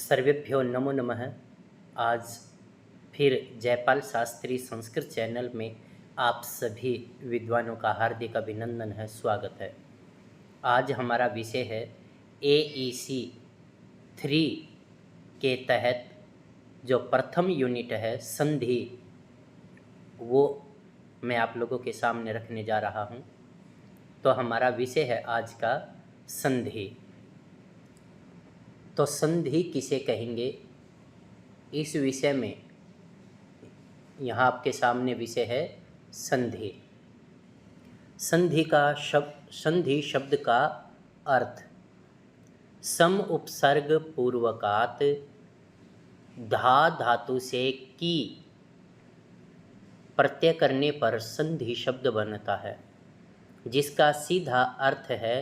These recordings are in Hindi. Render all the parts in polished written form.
सर्वेभ्यो नमो नमः। आज फिर जयपाल शास्त्री संस्कृत चैनल में आप सभी विद्वानों का हार्दिक अभिनंदन है, स्वागत है। आज हमारा विषय है AEC 3 के तहत जो प्रथम यूनिट है संधि, वो मैं आप लोगों के सामने रखने जा रहा हूँ। तो हमारा विषय है आज का संधि। तो संधि किसे कहेंगे, इस विषय में यहाँ आपके सामने विषय है संधि। संधि शब्द का अर्थ सम उपसर्ग पूर्वकात धा धातु से की प्रत्यय करने पर संधि शब्द बनता है, जिसका सीधा अर्थ है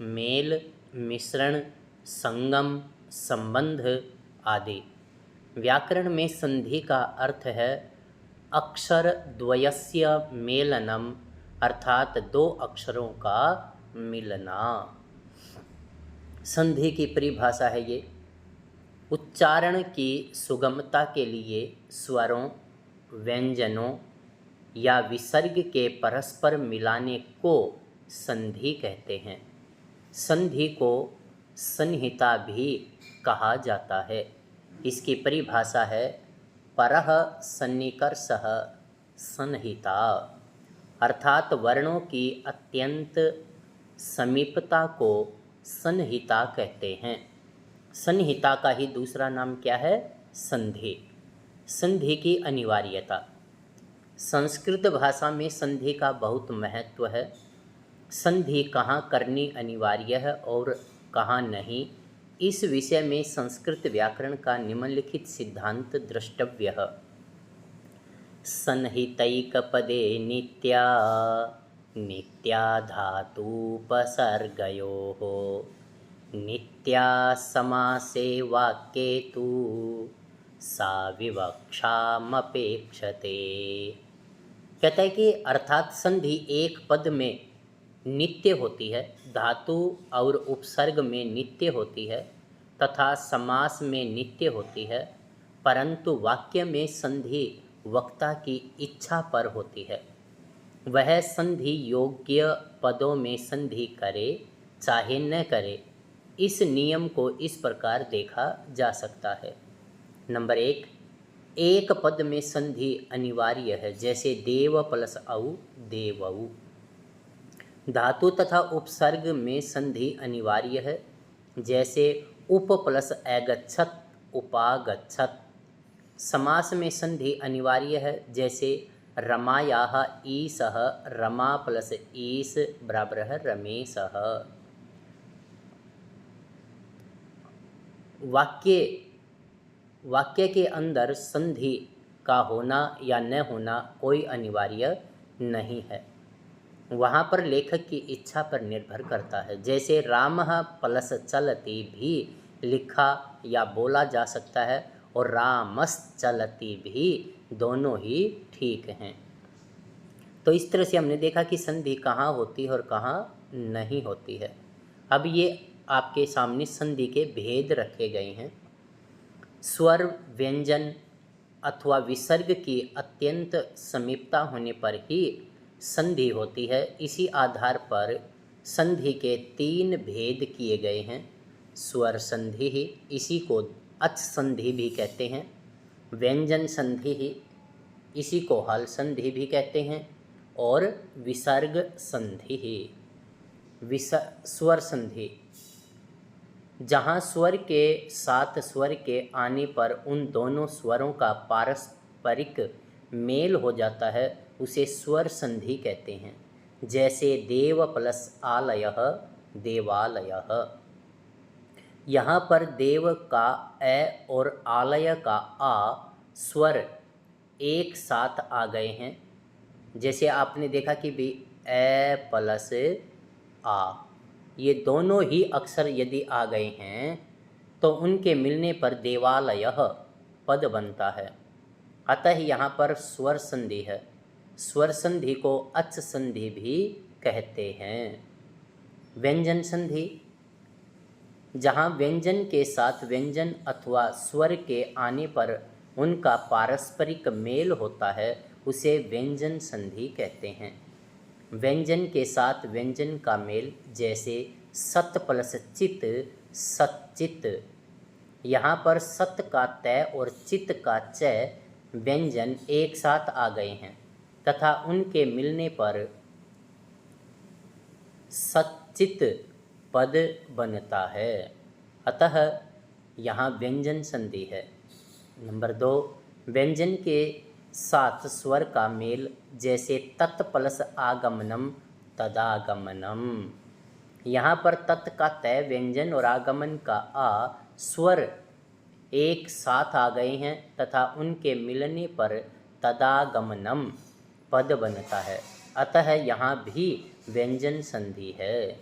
मेल, मिश्रण, संगम, संबंध आदि। व्याकरण में संधि का अर्थ है अक्षर द्वयस्य मेलनम, अर्थात दो अक्षरों का मिलना। संधि की परिभाषा है ये उच्चारण की सुगमता के लिए स्वरों, व्यंजनों या विसर्ग के परस्पर मिलाने को संधि कहते हैं। संधि को संहिता भी कहा जाता है। इसकी परिभाषा है परः सन्निकर्षः संहिता, अर्थात वर्णों की अत्यंत समीपता को संहिता कहते हैं। संहिता का ही दूसरा नाम क्या है? संधि। संधि की अनिवार्यता। संस्कृत भाषा में संधि का बहुत महत्व है। संधि कहाँ करनी अनिवार्य है और कहाँ नहीं, इस विषय में संस्कृत व्याकरण का निम्नलिखित सिद्धांत द्रष्टव्य है। संहितैकपदे नित्या नित्या धातुपसर्गयोः नित्या समासे वाक्ये तु सा विवक्षामपेक्षते। कहता है कि अर्थात संधि एक पद में नित्य होती है, धातु और उपसर्ग में नित्य होती है तथा समास में नित्य होती है, परंतु वाक्य में संधि वक्ता की इच्छा पर होती है। वह संधि योग्य पदों में संधि करे चाहे न करे, इस नियम को इस प्रकार देखा जा सकता है। नंबर एक पद में संधि अनिवार्य है, जैसे देव प्लस औ देवऊ। धातु तथा उपसर्ग में संधि अनिवार्य है, जैसे उप प्लस अगच्छत उपागच्छत। समास में संधि अनिवार्य है, जैसे रमायाः ईसः रमा प्लस ईस बराबर है रमेशः। वाक्य के अंदर संधि का होना या न होना कोई अनिवार्य नहीं है, वहाँ पर लेखक की इच्छा पर निर्भर करता है। जैसे रामः प्लस चलति भी लिखा या बोला जा सकता है और रामश्चलति भी, दोनों ही ठीक हैं। तो इस तरह से हमने देखा कि संधि कहाँ होती है और कहाँ नहीं होती है। अब ये आपके सामने संधि के भेद रखे गए हैं। स्वर, व्यंजन अथवा विसर्ग की अत्यंत समीपता होने पर ही संधि होती है। इसी आधार पर संधि के 3 भेद किए गए हैं। स्वर संधि ही, इसी को अच संधि भी कहते हैं। व्यंजन संधि ही, इसी को हल संधि भी कहते हैं। और विसर्ग संधि ही, स्वर संधि, जहाँ स्वर के साथ स्वर के आने पर उन दोनों स्वरों का पारस्परिक मेल हो जाता है, उसे स्वर संधि कहते हैं। जैसे देव प्लस आलयः देवालयः। यहाँ पर देव का ए और आलय का आ स्वर एक साथ आ गए हैं। जैसे आपने देखा कि भी ए प्लस आ, ये दोनों ही अक्षर यदि आ गए हैं तो उनके मिलने पर देवालयः पद बनता है। अतः यहाँ पर स्वर संधि है। स्वर संधि को अच संधि भी कहते हैं। व्यंजन संधि, जहाँ व्यंजन के साथ व्यंजन अथवा स्वर के आने पर उनका पारस्परिक मेल होता है, उसे व्यंजन संधि कहते हैं। व्यंजन के साथ व्यंजन का मेल, जैसे सत प्लस चित, सच्चित। यहाँ पर सत का तय और चित का चय व्यंजन एक साथ आ गए हैं तथा उनके मिलने पर सच्चित पद बनता है, अतः यहाँ व्यंजन संधि है। नंबर 2, व्यंजन के साथ स्वर का मेल, जैसे तत् प्लस आगमनम तदागमनम। यहाँ पर तत् का तय व्यंजन और आगमन का आ स्वर एक साथ आ गए हैं तथा उनके मिलने पर तदागमनम पद बनता है, अतः यहाँ भी व्यंजन संधि है।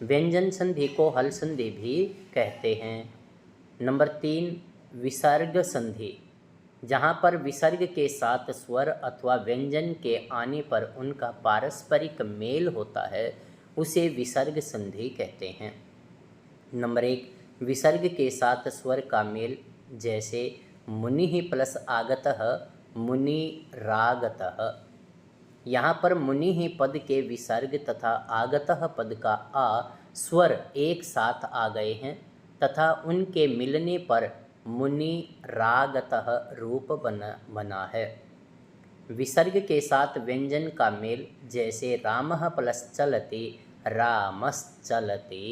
व्यंजन संधि को हल संधि भी कहते हैं। नंबर 3, विसर्ग संधि। जहाँ पर विसर्ग के साथ स्वर अथवा व्यंजन के आने पर उनका पारस्परिक मेल होता है, उसे विसर्ग संधि कहते हैं। नंबर 1, विसर्ग के साथ स्वर का मेल, जैसे मुनि प्लस आगतः मुनिरागतः। यहाँ पर मुनि पद के विसर्ग तथा आगतः पद का आ स्वर एक साथ आ गए हैं तथा उनके मिलने पर मुनिरागतः रूप बना है। विसर्ग के साथ व्यंजन का मेल, जैसे रामः प्लस चलति रामश्चलति।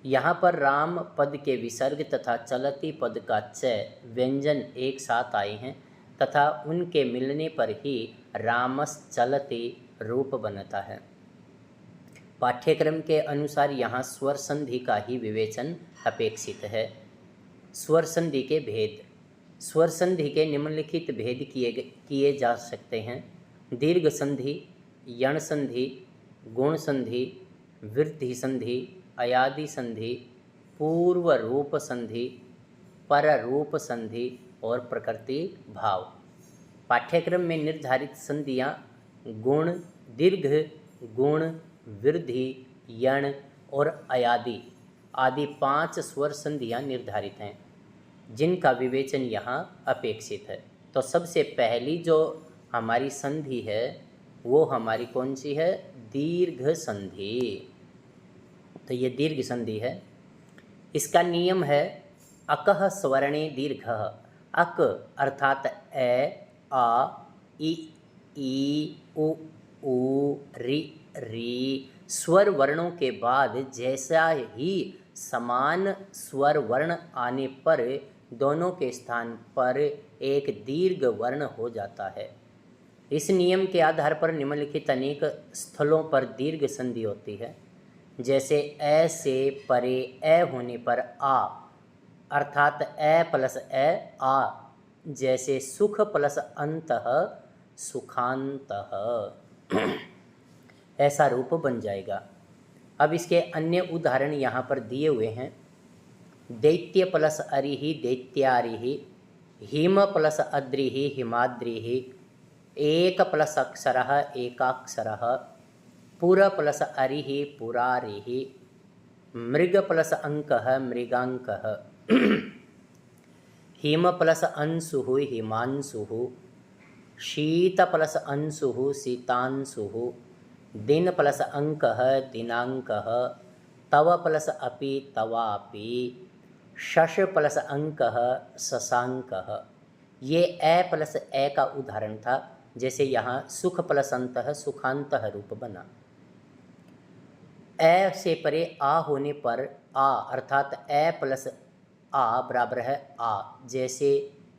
यहाँ पर राम पद के विसर्ग तथा चलति पद का चय व्यंजन एक साथ आए हैं तथा उनके मिलने पर ही रामश्चलति रूप बनता है। पाठ्यक्रम के अनुसार यहाँ स्वर संधि का ही विवेचन अपेक्षित है। स्वर संधि के भेद। स्वर संधि के निम्नलिखित भेद किए जा सकते हैं: दीर्घ संधि, यण संधि, गुण संधि, वृद्धि संधि, अयादि संधि, पूर्व रूप संधि, पर रूप संधि और प्रकृति भाव। पाठ्यक्रम में निर्धारित संधियाँ गुण, दीर्घ, गुण, वृद्धि, यण और अयादि आदि 5 स्वर संधियाँ निर्धारित हैं, जिनका विवेचन यहाँ अपेक्षित है। तो सबसे पहली जो हमारी संधि है वो हमारी कौन सी है? दीर्घ संधि। तो ये दीर्घ संधि है। इसका नियम है अकः स्वर्णे दीर्घः। अक अर्थात ए, आ, इ, उ, रि, री स्वर वर्णों के बाद जैसा ही समान स्वर वर्ण आने पर दोनों के स्थान पर एक दीर्घ वर्ण हो जाता है। इस नियम के आधार पर निम्नलिखित अनेक स्थलों पर दीर्घ संधि होती है, जैसे ए से परे ए होने पर आ अर्थात ए प्लस ए आ, जैसे सुख प्लस अंतः सुखांतः ऐसा रूप बन जाएगा। अब इसके अन्य उदाहरण यहाँ पर दिए हुए हैं। दैत्य प्लस अरिहि दैत्यारिहि, हिम प्लस अद्रिहि हिमाद्रिहि, एक प्लस अक्षरः एकाक्षरः, पुर प्लस अरिहि पुरारिहि, मृग प्लस अंकः मृगांकः, हिम प्लस अंशुः हिमांशुः, शीत प्लस अंशुः शीतांशुः, दिन प्लस अंकः दिनांकः, तव प्लस अपि तवापि, शश प्लस अंकः शशांकः। ये ए प्लस ए का उदाहरण था। जैसे यहाँ सुख प्लस अंतः सुखांतः रूप बना। ए से परे आ होने पर आ अर्थात ए प्लस आ बराबर है आ, जैसे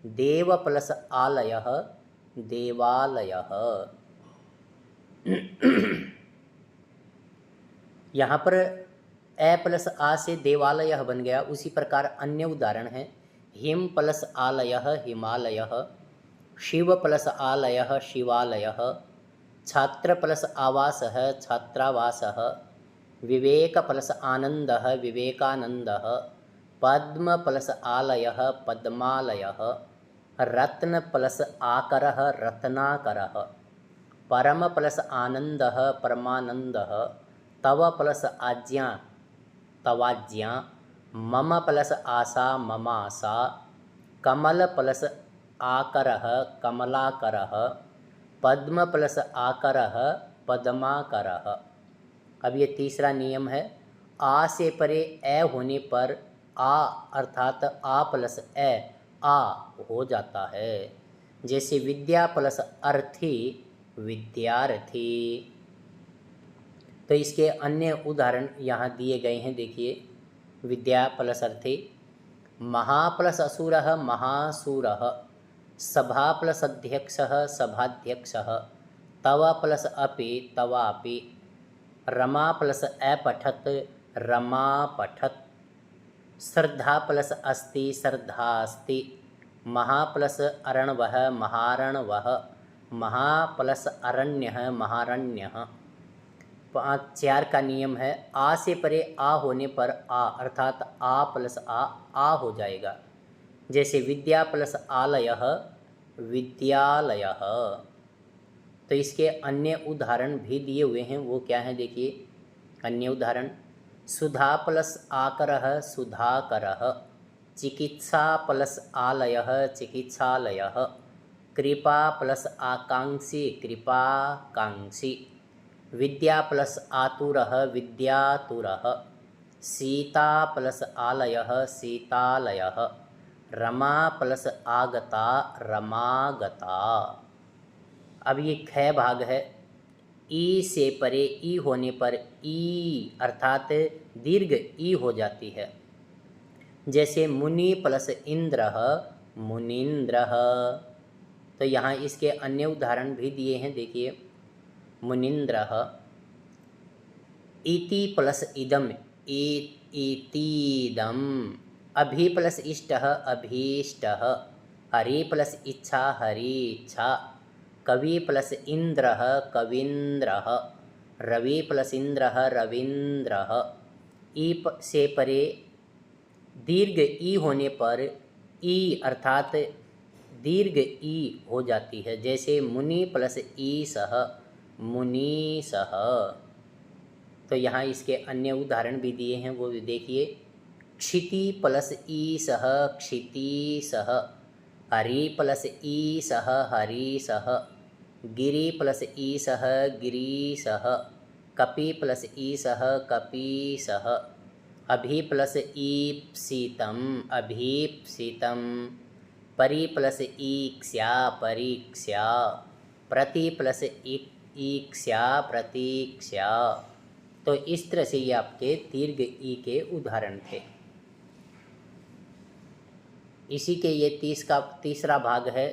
देव प्लस आलयः देवालयः। यहाँ पर ए प्लस आ से देवालयः बन गया। उसी प्रकार अन्य उदाहरण है हिम प्लस आलयः हिमालयः, शिव प्लस आलयः शिवालयः, छात्र प्लस आवासः छात्रावासः, विवेक प्लस आनंदः विवेकानंदः, पद्म प्लस आलयः पद्मालयः, रत्न प्लस आकरः रत्नाकरः, परम प्लस आनंदः परमानंदः, तव प्लस आज्ञा तवाज्ञा, मम प्लस आशा ममाशा, कमल प्लस आकरः कमलाकरः, पद्म प्लस आकरः पद्माकरः। अब ये तीसरा नियम है। आ से परे ए होने पर आ अर्थात आ प्लस ए आ हो जाता है। जैसे विद्या प्लस अर्थी विद्यार्थी। तो इसके अन्य उदाहरण यहाँ दिए गए हैं, देखिए। विद्या प्लस अर्थी, महा प्लस असुरः महासुरः, सभा प्लस अध्यक्षः सभाध्यक्षः, तव प्लस अपि तवापि, रमा प्लस अपठत रमापठत, श्रद्धा प्लस अस्ति श्रद्धास्ति, महा प्लस अरणवः महारणवः, महा प्लस अरण्यः महारण्यः। 4 का नियम है। आ से परे आ होने पर आ अर्थात आ प्लस आ हो जाएगा। जैसे विद्या प्लस आलयः विद्यालयः। तो इसके अन्य उदाहरण भी दिए हुए हैं, वो क्या है देखिए। अन्य उदाहरण, सुधा प्लस आकरः सुधाकरः, चिकित्सा प्लस आलयः चिकित्सालयः, कृपा प्लस आकांक्षी कृपाकांक्षी, विद्या प्लस आतुरः विद्यातुरः, सीता प्लस आलयः सीतालयः, रमा प्लस आगता रमागता। अब ये ख भाग है। ई से परे ई होने पर ई अर्थात दीर्घ ई हो जाती है। जैसे मुनि प्लस इंद्रः मुनीन्द्रः। तो यहाँ इसके अन्य उदाहरण भी दिए हैं, देखिए। मुनीन्द्रः, इति प्लस इदम इतीदम, अभि प्लस इष्टः अभीष्टः, हरि प्लस इच्छा हरीच्छा, कवि प्लस इंद्रः कवीन्द्रः, रवि प्लस इंद्रः रवीन्द्रः। ई से परे दीर्घ ई होने पर ई अर्थात दीर्घ ई हो जाती है। जैसे मुनि प्लस ईसः मुनीसः। तो यहाँ इसके अन्य उदाहरण भी दिए हैं, वो भी देखिए। क्षिति प्लस ईसः क्षितीसः, हरि प्लस ईसः हरीसः, गिरि प्लस ईसः गिरीसः, कपि प्लस ईसः कपीसः, अभि प्लस ईप्सितम् अभीप्सितम्, परि प्लस ईक्ष्या परीक्ष्या, प्रति प्लस ईक्ष्या प्रतीक्षा। तो इस तरह से ये आपके दीर्घ ई के उदाहरण थे। इसी के ये तीसरा भाग है।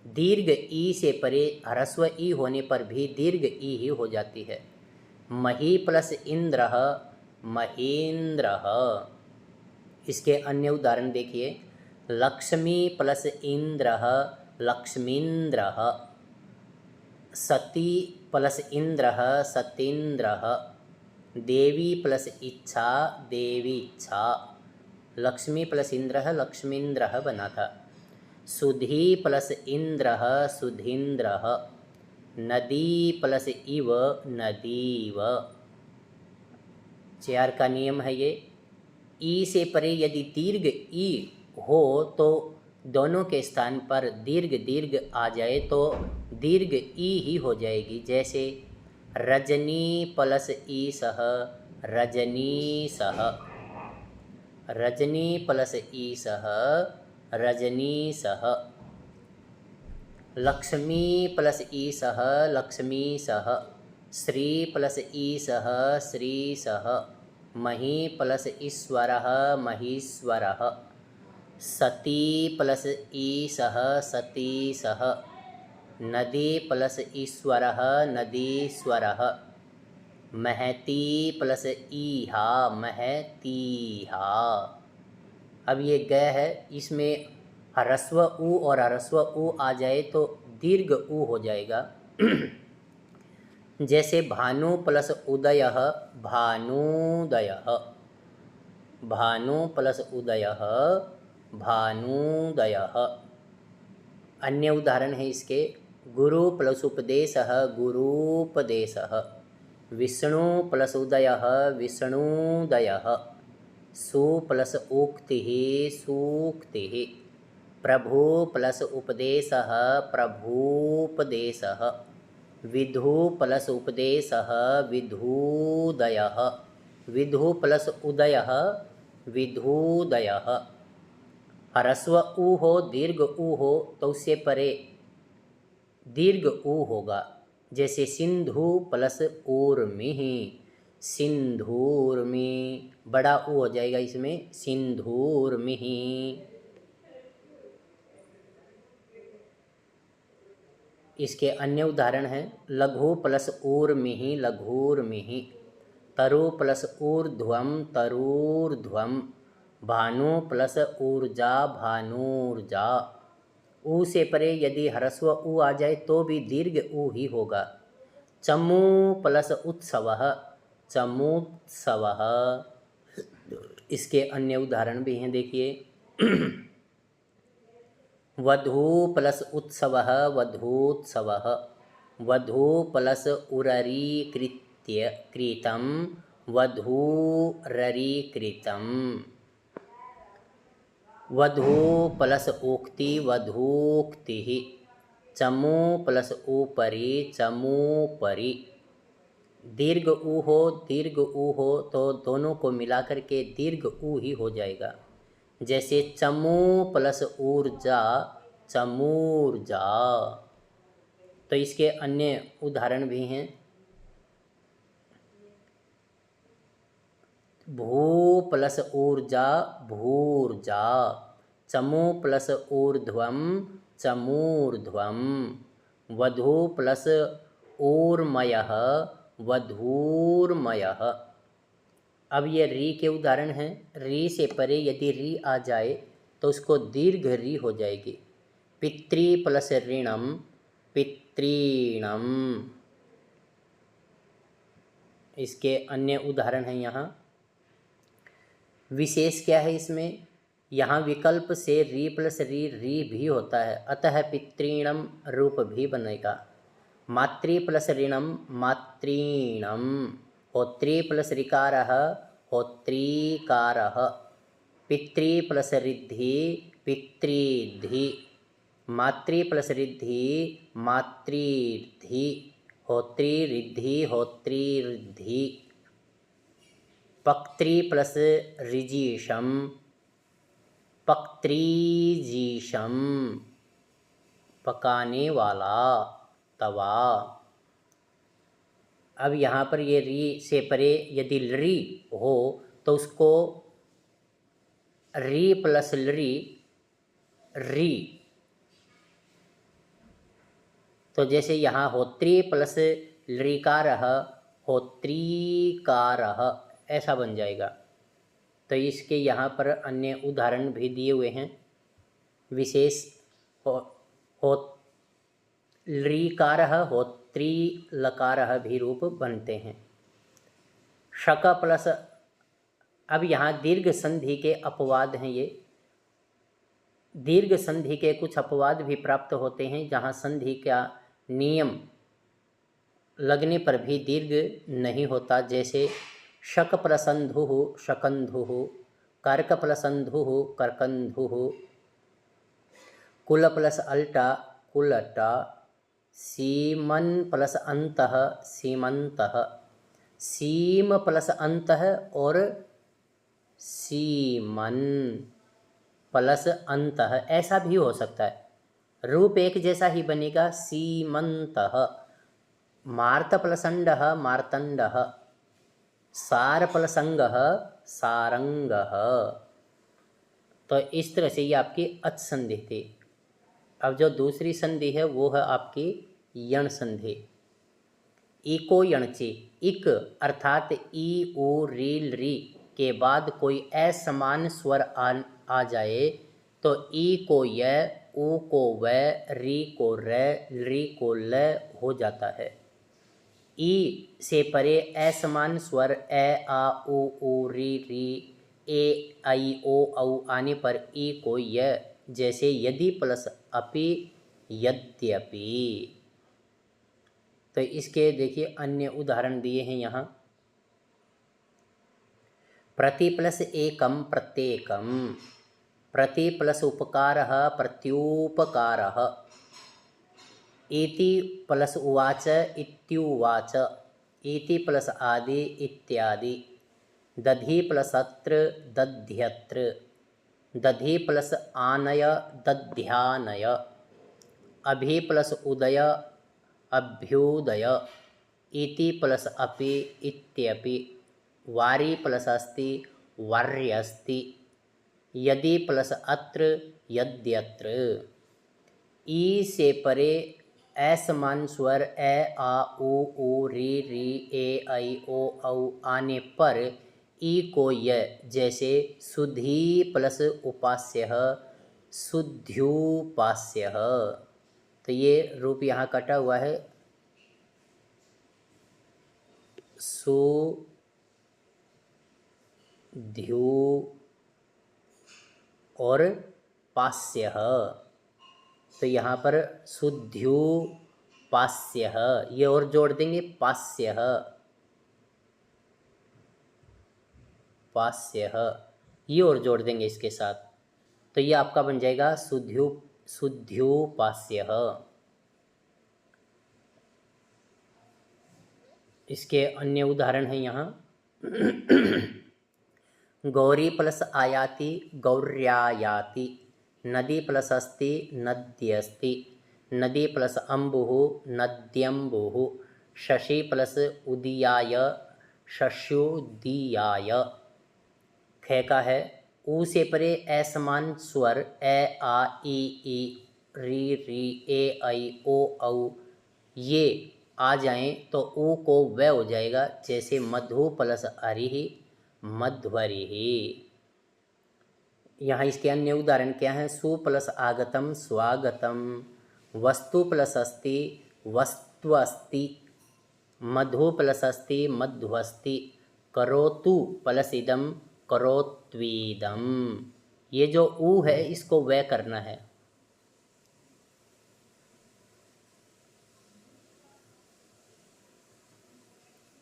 दीर्घ ई से परे ह्रस्व ई होने पर भी दीर्घ ई ही हो जाती है। मही प्लस इंद्रः महीन्द्रः। इसके अन्य उदाहरण देखिए। लक्ष्मी प्लस इंद्रः लक्ष्मीन्द्रः, सती प्लस इंद्रः सतीन्द्रः, देवी प्लस इच्छा देवीच्छा। लक्ष्मी प्लस इंद्रः लक्ष्मीन्द्रः बना था। सुधी प्लस इंद्रः सुधीन्द्रः, नदी प्लस इव नदीव। 4 का नियम है ये। ई से परे यदि दीर्घ ई हो तो दोनों के स्थान पर दीर्घ आ जाए तो दीर्घ ई ही हो जाएगी। जैसे रजनी प्लस ईसः रजनीसः, रजनी प्लस ईसः रजनीसः, लक्ष्मी प्लस ईसः लक्ष्मीसः, श्री प्लस ईसः श्रीसः, मही प्लस ईश्वरः महीश्वरः, सती प्लस ईसः सतीसः, नदी प्लस ईश्वरः नदीश्वरः, महती प्लस ईहा महतीहा। अब ये ग है, इसमें ह्रस्व ऊ और ह्रस्व ऊ आ जाए तो दीर्घ ऊ हो जाएगा। जैसे भानु प्लस उदयः भानुदयः, भानु प्लस उदयः भानुदयः। अन्य उदाहरण है इसके। गुरु प्लस उपदेशः गुरूपदेशः, विष्णु प्लस उदयः विष्णुदयः, सु प्लस उक्ति सूक्ति, प्रभु प्लस उपदेशः प्रभूपदेशः, विधु प्लस उपदेशः विधूदयः, विधु प्लस उदयः विधूदयः। ह्रस्व ऊ हो दीर्घ ऊ हो तो उससे परे दीर्घ ऊ होगा। जैसे सिंधु प्लस ऊर्मिः, सिंधूर्मि, बड़ा ऊ हो जाएगा इसमें सिंधूर्मिः। इसके अन्य उदाहरण हैं लघु प्लस ऊर्मिः लघूर्मिः, तरु प्लस ऊर्ध्वम तरूर्ध्वम, भानु प्लस ऊर्जा भानूर्जा। ऊ से परे यदि ह्रस्व ऊ आ जाए तो भी दीर्घ ऊ ही होगा। चमू प्लस उत्सवः चमूत्सवः। इसके अन्य उदाहरण भी हैं, देखिए वधू प्लस उत्सवः वधूत्सवः, वधू प्लस उररीकृत्य कृतं वधूररीकृतम्, वधू प्लस उक्ति वधूक्तिः, चमू प्लस ऊपरी चमूपरि। दीर्घ ऊ हो तो दोनों को मिलाकर के दीर्घ ऊ ही हो जाएगा। जैसे चमू प्लस ऊर्जा चमूर्जा। तो इसके अन्य उदाहरण भी हैं भू प्लस ऊर्जा भूर्जा, चमू प्लस ऊर्ध्वम चमूर्ध्वम, वधू प्लस ऊर्मयः वधूर्मयः। अब ये री के उदाहरण हैं। री से परे यदि री आ जाए तो उसको दीर्घ री हो जाएगी। पितृ प्लस ऋणम पितृणम। इसके अन्य उदाहरण हैं यहाँ। विशेष क्या है इसमें, यहाँ विकल्प से री प्लस री भी होता है, अतः पितृणम रूप भी बनेगा। मातृ प्लस ऋणम मातृणम, होत्री प्लस ऋकारः होत्रीकारः, पितृ प्लस रिद्धि पितृद्धि, मातृ प्लस रिद्धि मातृद्धि, होत्री रिद्धि होत्रीरिद्धि, पक्त्री प्लस ऋजीषम पक्त्रीजीषम, पकाने वाला तवा। अब यहाँ पर ये री से परे यदि री हो तो उसको री प्लस री। तो जैसे यहाँ होत्री प्लस लृकारः होत्रीकारः ऐसा बन जाएगा। तो इसके यहाँ पर अन्य उदाहरण भी दिए हुए हैं। विशेष हो लृकारः होत्री लकारः भी रूप बनते हैं। शक प्लस, अब यहाँ दीर्घ संधि के अपवाद हैं। ये दीर्घ संधि के कुछ अपवाद भी प्राप्त होते हैं जहाँ संधि का नियम लगने पर भी दीर्घ नहीं होता। जैसे शक प्रसंधुः शकंधुः, कर्क प्रसंधुः करकंधुः, कुल प्लस अल्टा कुलटा, सीमन प्लस अंतः सीमंतः, सीम प्लस अंतः और सीमन प्लस अंतः ऐसा भी हो सकता है। रूप एक जैसा ही बनेगा सीमंतः। मार्त प्लसंडः मार्तंडः, सार प्लसंगः सारंगः। तो इस तरह से ये आपकी अच संधि थी। अब जो दूसरी संधि है वो है आपकी यण संधि। इको यणचे, इक अर्थात ई उ रील री के बाद कोई असमान स्वर आ जाए तो ई को य, उ को व, री को र, री को ल हो जाता है। ई से परे असमान स्वर ए आ उ री री ए आई ओ औ आने पर ई को य, जैसे यदि प्लस अपि यद्यपि। तो इसके देखिए अन्य उदाहरण दिए हैं यहाँ। प्रति प्लस एकम प्रत्येकम, प्रति प्लस उपकारः प्रत्युपकारः, इति प्लस उवाच इत्युवाच, इति प्लस आदि इत्यादि, दधि प्लस अत्र दध्यत्र, दधि प्लस आनय दध्यानय, अभि प्लस उदय अभ्युदय, इति प्लस अपि इत्यपि, वारी प्लस अस्ति वर्यस्ति, यदि प्लस अत्र यद्यत्र। ई से परे असमान स्वर ए आ उ री री ए ऐ ओ औ आने पर ई को य, जैसे सुधी प्लस उपास्य शुद्ध्युपास्य। तो ये रूप यहाँ कटा हुआ है, सुध्यु और पास्य। तो यहाँ पर शुद्ध्युपास्य, ये और जोड़ देंगे पास्य, पास्य ये और जोड़ देंगे इसके साथ, तो ये आपका बन जाएगा शुद्ध्युपास्य। इसके अन्य उदाहरण हैं यहाँ। गौरी प्लस आयाति गौर्यायाति, नदी प्लस अस्ति नद्यस्ति, नदी प्लस अम्बुः नद्यम्बुः, शशि प्लस उदीयाय शस्योदीयाय। ख का है ऊ से परे असमान स्वर ए आ ई री री ए ऐ ओ औ ये आ जाएं तो ऊ को व हो जाएगा, जैसे मधु प्लस हरिः मध्वरिः। यहाँ इसके अन्य उदाहरण क्या हैं? सु प्लस आगतम स्वागतम, वस्तु प्लस अस्ति वस्तुअस्ति, मधु प्लस अस्ति मध्वस्ति, करोतु प्लस इदम करोत्वीदम। ये जो ऊ है इसको व करना है।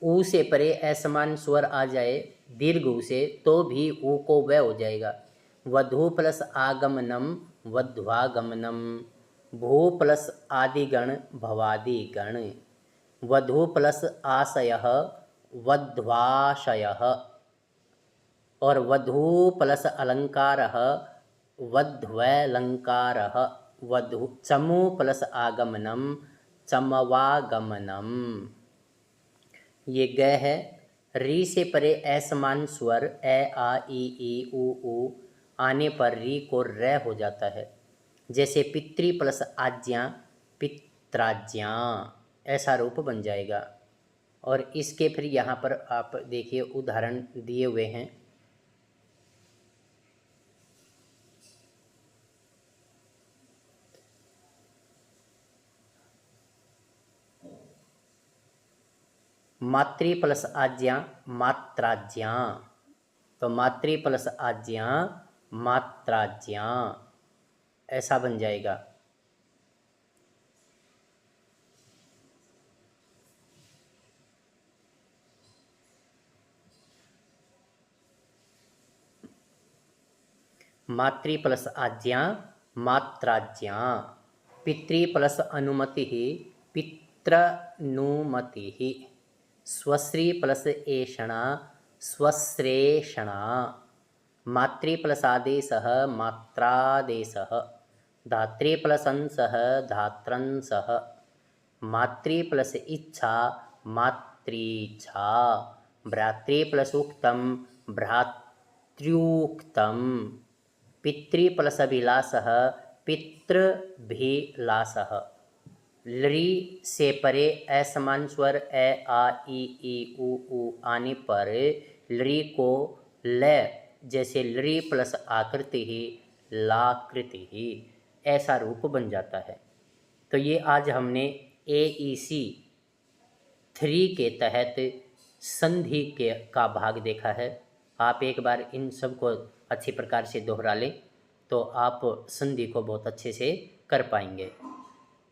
ऊ से परे असमान स्वर आ जाए दीर्घ ऊ से तो भी ऊ को व हो जाएगा। वधू प्लस आगमनम वध्वागमनम, भू प्लस आदिगण भवादिगण, वधू प्लस आशयः वध्वाशयः, और वधू प्लस अलंकारः वध्वैलंकारः, वधू चमू प्लस आगमनम चमवागमनम। ये ग है। री से परे असमान स्वर ए आ ई उ आने पर री को र हो जाता है, जैसे पितृ प्लस आज्ञा पित्राज्ञा, ऐसा रूप बन जाएगा। और इसके फिर यहाँ पर आप देखिए उदाहरण दिए हुए हैं। मातृ प्लस आज्ञा मात्राज्ञा, तो मातृ प्लस आज्ञा मात्राज्ञा, ऐसा बन जाएगा। मातृ प्लस आज्ञा मात्राज्ञा, पितृ प्लस अनुमति पित्रनुमति, स्वश्री प्लस एषणा स्वश्रेषणा, मातृ प्लस आदेशः मात्रादेशः, धात्री प्लस अंशः धात्रंशः, मातृ प्लस इच्छा मातृच्छा, भ्रातृ प्लस उक्तम भ्रातृउक्तम, पितृ प्लस अभिलाषः पितृभिलाषः। लृ से परे असमान स्वर ए आ ई उ आने पर लृ को ल, जैसे लृ प्लस आकृति ही लाकृति ही, ऐसा रूप बन जाता है। तो ये आज हमने AEC 3 के तहत संधि का भाग देखा है। आप एक बार इन सब को अच्छी प्रकार से दोहरा लें तो आप संधि को बहुत अच्छे से कर पाएंगे।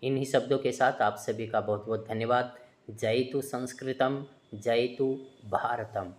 इन्हीं शब्दों के साथ आप सभी का बहुत बहुत धन्यवाद। जयतु संस्कृतम जयतु भारतम।